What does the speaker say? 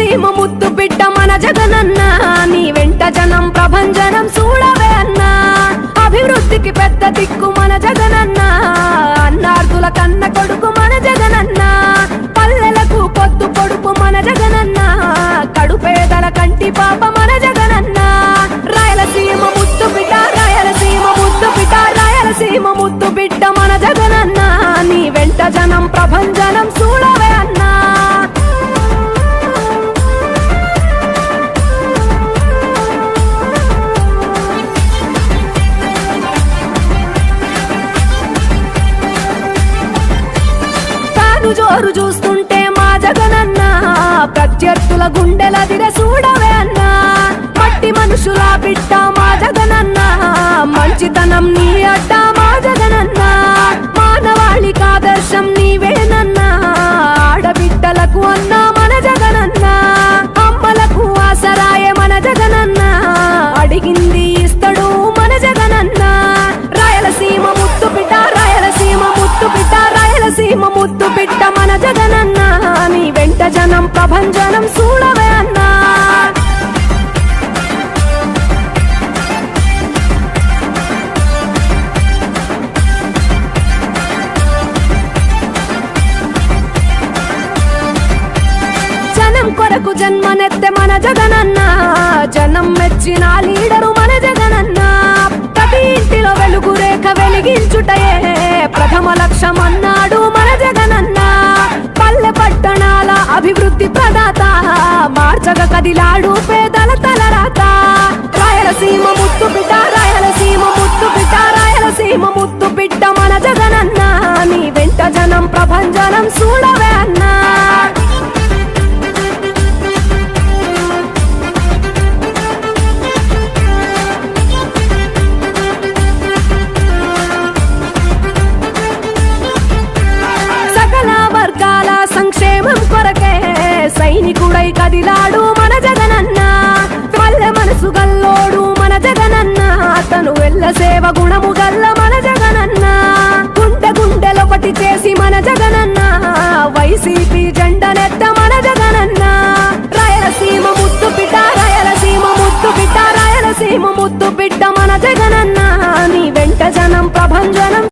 రాయలసీమ ముద్దు బిడ్డ మన జగనన్న నీ వెంట జనం ప్రభంజనం చూడవే అన్నా అభివృద్ధికి పెద్ద దిక్కు మన జగనన్న అన్నార్థుల కన్న కొడుకు మన జగనన్న పల్లెలకు పొద్దు పొడుపు మన జగనన్న కడుపేదల కంటి పాప మన జగనన్న రాయలసీమ ముద్దు బిడ్డ రాయలసీమ ముద్దు బిడ్డ రాయలసీమ ముద్దు బిడ్డ మన జగనన్న నీ వెంట జనం ప్రభంజనం చూడవే అన్నా జోరు చూస్తుంటే మా జగనన్న ప్రత్యర్థుల గుండెల దిర చూడవే అన్నా మట్టి మనుషుల బిడ్డ మా జగనన్న మంచితనం నీ అడ్డ మా జగనన్న మానవాళికి ఆదర్శం నీవేనన్నా ఆడబిడ్డలకు అన్న మన జగనన్న అమ్మలకు ఆసరాయే మన జగనన్న అడిగింది ఇస్తడు మన జగనన్న రాయలసీమ ముద్దు బిడ్డ రాయలసీమ ముద్దు బిడ్డ రాయలసీమ ముద్దు బిడ్డ మన జగనన్న నీ వెంట జనం ప్రభంజనం చూడవే అన్నా జనం కొరకు జన్మనెత్తే మన జగనన్న జనం మెచ్చిన లీడరు మన జగనన్న ప్రతి ఇంటిలో వెలుగు రేఖ వెలిగించుటయే ప్రథమ లక్ష్యం అన్నాడు మన జగనన్న పల్లె పట్టణాల అభివృద్ధి ప్రదాత మార్చగ కదిలాడు పేదల తలరాత రాయలసీమ ముద్దు బిడ్డ రాయలసీమ ముద్దు బిడ్డ రాయలసీమ ముద్దు బిడ్డ మన జగనన్న నీ వెంట జనం ప్రభంజనం చూడవే అన్నా సంక్షేమం కొరకే సైనికుడై కదిలాడు మన జగనన్న పల్లె మనసు గల్లోడు మన జగనన్న అతను వెళ్ళ సేవ గుణము గల్ల మన జగనన్న గుండె గుండెలొకటి చేసి మన జగనన్న వైసీపీ జెండనెత్త మన జగనన్న రాయలసీమ ముద్దు బిడ్డ రాయలసీమ ముద్దు బిడ్డ రాయలసీమ ముద్దు బిడ్డ మన జగనన్న